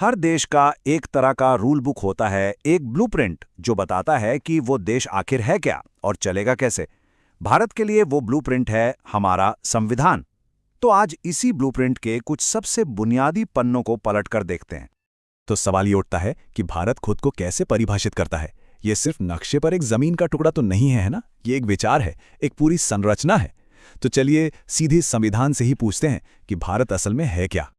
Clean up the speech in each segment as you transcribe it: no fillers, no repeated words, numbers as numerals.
हर देश का एक तरह का रूल बुक होता है, एक ब्लूप्रिंट जो बताता है कि वो देश आखिर है क्या और चलेगा कैसे। भारत के लिए वो ब्लूप्रिंट है हमारा संविधान। तो आज इसी ब्लूप्रिंट के कुछ सबसे बुनियादी पन्नों को पलटकर देखते हैं। तो सवाल ये उठता है कि भारत खुद को कैसे परिभाषित करता है। ये सिर्फ नक्शे पर एक जमीन का टुकड़ा तो नहीं है ना, ये एक विचार है, एक पूरी संरचना है। तो चलिए सीधे संविधान से ही पूछते हैं कि भारत असल में है क्या।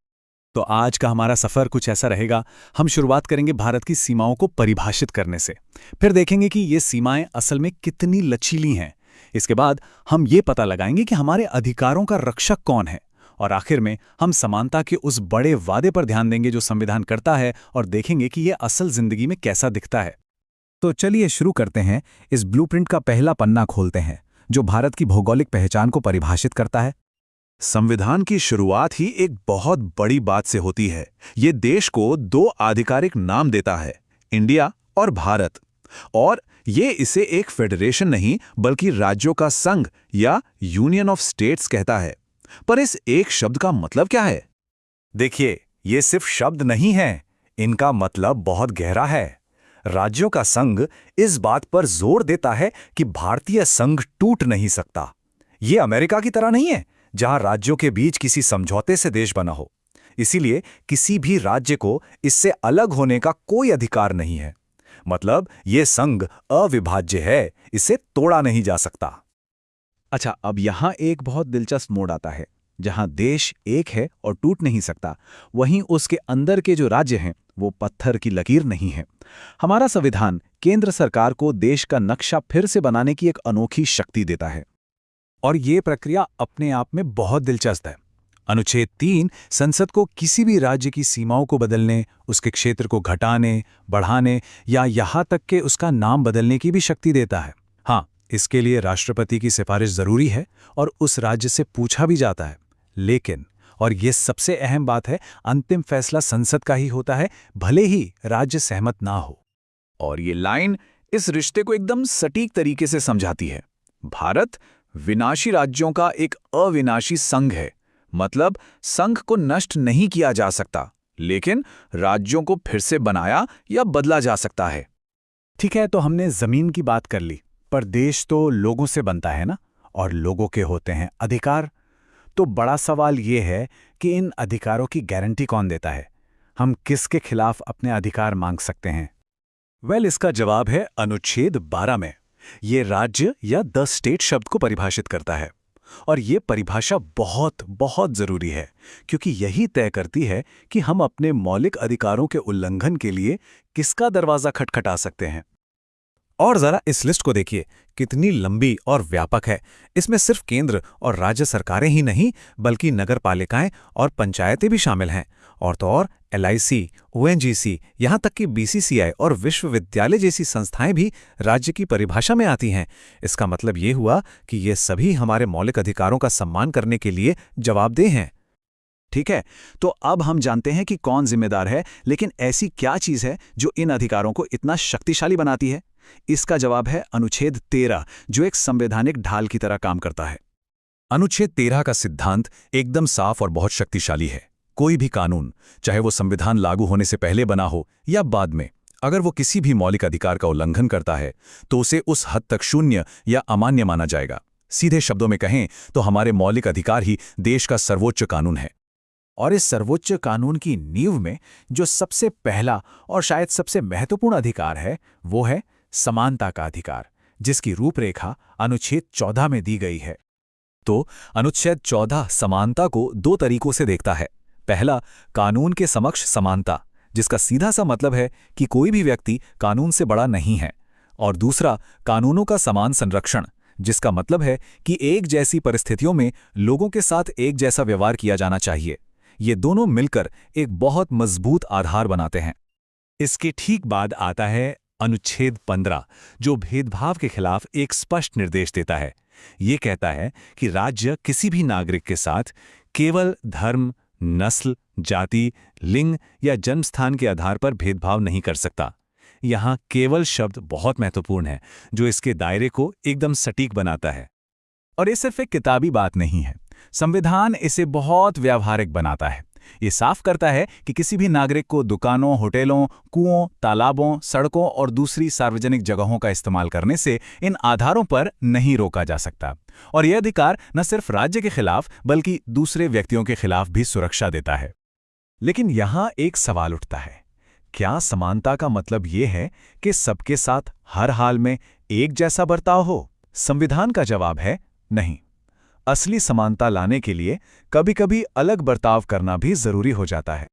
तो आज का हमारा सफर कुछ ऐसा रहेगा। हम शुरुआत करेंगे भारत की सीमाओं को परिभाषित करने से, फिर देखेंगे कि ये सीमाएं असल में कितनी लचीली हैं। इसके बाद हम ये पता लगाएंगे कि हमारे अधिकारों का रक्षक कौन है, और आखिर में हम समानता के उस बड़े वादे पर ध्यान देंगे जो संविधान करता है, और देखेंगे कि ये असल जिंदगी में कैसा दिखता है। तो चलिए शुरू करते हैं। इस ब्लूप्रिंट का पहला पन्ना खोलते हैं जो भारत की भौगोलिक पहचान को परिभाषित करता है। संविधान की शुरुआत ही एक बहुत बड़ी बात से होती है। ये देश को दो आधिकारिक नाम देता है, इंडिया और भारत। और ये इसे एक फेडरेशन नहीं बल्कि राज्यों का संघ या यूनियन ऑफ स्टेट्स कहता है। पर इस एक शब्द का मतलब क्या है? देखिए, ये सिर्फ शब्द नहीं है, इनका मतलब बहुत गहरा है। राज्यों का संघ इस बात पर जोर देता है कि भारतीय संघ टूट नहीं सकता। ये अमेरिका की तरह नहीं है जहां राज्यों के बीच किसी समझौते से देश बना हो। इसीलिए किसी भी राज्य को इससे अलग होने का कोई अधिकार नहीं है। मतलब ये संघ अविभाज्य है, इसे तोड़ा नहीं जा सकता। अच्छा, अब यहां एक बहुत दिलचस्प मोड़ आता है। जहां देश एक है और टूट नहीं सकता, वहीं उसके अंदर के जो राज्य हैं वो पत्थर की लकीर नहीं है। हमारा संविधान केंद्र सरकार को देश का नक्शा फिर से बनाने की एक अनोखी शक्ति देता है, और ये प्रक्रिया अपने आप में बहुत दिलचस्प है। अनुच्छेद 3 संसद को किसी भी राज्य की सीमाओं को बदलने, उसके क्षेत्र को घटाने, बढ़ाने या यहाँ तक कि उसका नाम बदलने की भी शक्ति देता है। हाँ, इसके लिए राष्ट्रपति की सिफारिश जरूरी है और उस राज्य से पूछा भी जाता है। लेकिन, और ये सबसे अहम बात है, अंतिम फैसला संसद का ही होता है, भले ही राज्य सहमत ना हो। और ये लाइन इस रिश्ते को एकदम सटीक तरीके से समझाती है। भारत विनाशी राज्यों का एक अविनाशी संघ है। मतलब संघ को नष्ट नहीं किया जा सकता, लेकिन राज्यों को फिर से बनाया या बदला जा सकता है। ठीक है, तो हमने जमीन की बात कर ली, पर देश तो लोगों से बनता है ना, और लोगों के होते हैं अधिकार। तो बड़ा सवाल ये है कि इन अधिकारों की गारंटी कौन देता है? हम किसके खिलाफ अपने अधिकार मांग सकते हैं? इसका जवाब है अनुच्छेद 12 में। ये राज्य या द स्टेट शब्द को परिभाषित करता है, और ये परिभाषा बहुत बहुत जरूरी है, क्योंकि यही तय करती है कि हम अपने मौलिक अधिकारों के उल्लंघन के लिए किसका दरवाजा खटखटा सकते हैं। और जरा इस लिस्ट को देखिए, कितनी लंबी और व्यापक है। इसमें सिर्फ केंद्र और राज्य सरकारें ही नहीं, बल्कि नगरपालिकाएं और पंचायतें भी शामिल हैं। और तो और LIC, ONGC, यहाँ तक कि BCCI और विश्वविद्यालय जैसी संस्थाएं भी राज्य की परिभाषा में आती हैं। इसका मतलब ये हुआ कि ये सभी हमारे मौलिक अधिकारों का सम्मान करने के लिए जवाबदेह हैं। ठीक है, तो अब हम जानते हैं कि कौन जिम्मेदार है, लेकिन ऐसी क्या चीज है जो इन अधिकारों को इतना शक्तिशाली बनाती है? इसका जवाब है अनुच्छेद 13, जो एक संवैधानिक ढाल की तरह काम करता है। अनुच्छेद 13 का सिद्धांत एकदम साफ और बहुत शक्तिशाली है। कोई भी कानून, चाहे वो संविधान लागू होने से पहले बना हो या बाद में, अगर वो किसी भी मौलिक अधिकार का उल्लंघन करता है तो उसे उस हद तक शून्य या अमान्य माना जाएगा। सीधे शब्दों में कहें तो हमारे मौलिक अधिकार ही देश का सर्वोच्च कानून है। और इस सर्वोच्च कानून की नींव में जो सबसे पहला और शायद सबसे महत्वपूर्ण अधिकार है, वो है समानता का अधिकार, जिसकी रूपरेखा अनुच्छेद 14 में दी गई है। तो अनुच्छेद 14 समानता को दो तरीकों से देखता है। पहला, कानून के समक्ष समानता, जिसका सीधा सा मतलब है कि कोई भी व्यक्ति कानून से बड़ा नहीं है। और दूसरा, कानूनों का समान संरक्षण, जिसका मतलब है कि एक जैसी परिस्थितियों में लोगों के साथ एक जैसा व्यवहार किया जाना चाहिए। ये दोनों मिलकर एक बहुत मजबूत आधार बनाते हैं। इसके ठीक बाद आता है अनुच्छेद 15, जो भेदभाव के खिलाफ एक स्पष्ट निर्देश देता है। ये कहता है कि राज्य किसी भी नागरिक के साथ केवल धर्म, नस्ल, जाति, लिंग या जन्मस्थान के आधार पर भेदभाव नहीं कर सकता। यहाँ केवल शब्द बहुत महत्वपूर्ण है, जो इसके दायरे को एकदम सटीक बनाता है। और ये सिर्फ एक किताबी बात नहीं है, संविधान इसे बहुत व्यावहारिक बनाता है। ये साफ करता है कि किसी भी नागरिक को दुकानों, होटलों, कुओं, तालाबों, सड़कों और दूसरी सार्वजनिक जगहों का इस्तेमाल करने से इन आधारों पर नहीं रोका जा सकता। और यह अधिकार न सिर्फ राज्य के खिलाफ बल्कि दूसरे व्यक्तियों के खिलाफ भी सुरक्षा देता है। लेकिन यहाँ एक सवाल उठता है, क्या समानता का मतलब ये है कि सबके साथ हर हाल में एक जैसा बर्ताव हो? संविधान का जवाब है नहीं। असली समानता लाने के लिए कभी-कभी अलग बर्ताव करना भी जरूरी हो जाता है।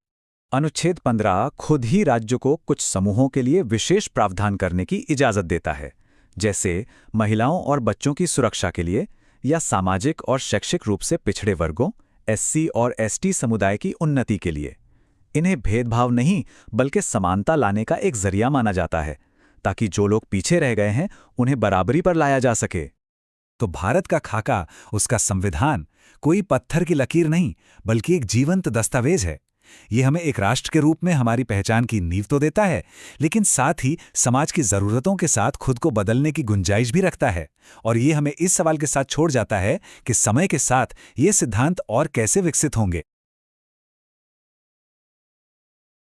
अनुच्छेद 15 खुद ही राज्य को कुछ समूहों के लिए विशेष प्रावधान करने की इजाज़त देता है, जैसे महिलाओं और बच्चों की सुरक्षा के लिए या सामाजिक और शैक्षिक रूप से पिछड़े वर्गों, एससी और एसटी समुदाय की उन्नति के लिए। इन्हें भेदभाव नहीं बल्कि समानता लाने का एक जरिया माना जाता है, ताकि जो लोग पीछे रह गए हैं उन्हें बराबरी पर लाया जा सके। तो भारत का खाका, उसका संविधान, कोई पत्थर की लकीर नहीं बल्कि एक जीवंत दस्तावेज है। ये हमें एक राष्ट्र के रूप में हमारी पहचान की नींव तो देता है, लेकिन साथ ही समाज की ज़रूरतों के साथ खुद को बदलने की गुंजाइश भी रखता है। और ये हमें इस सवाल के साथ छोड़ जाता है कि समय के साथ ये सिद्धांत और कैसे विकसित होंगे।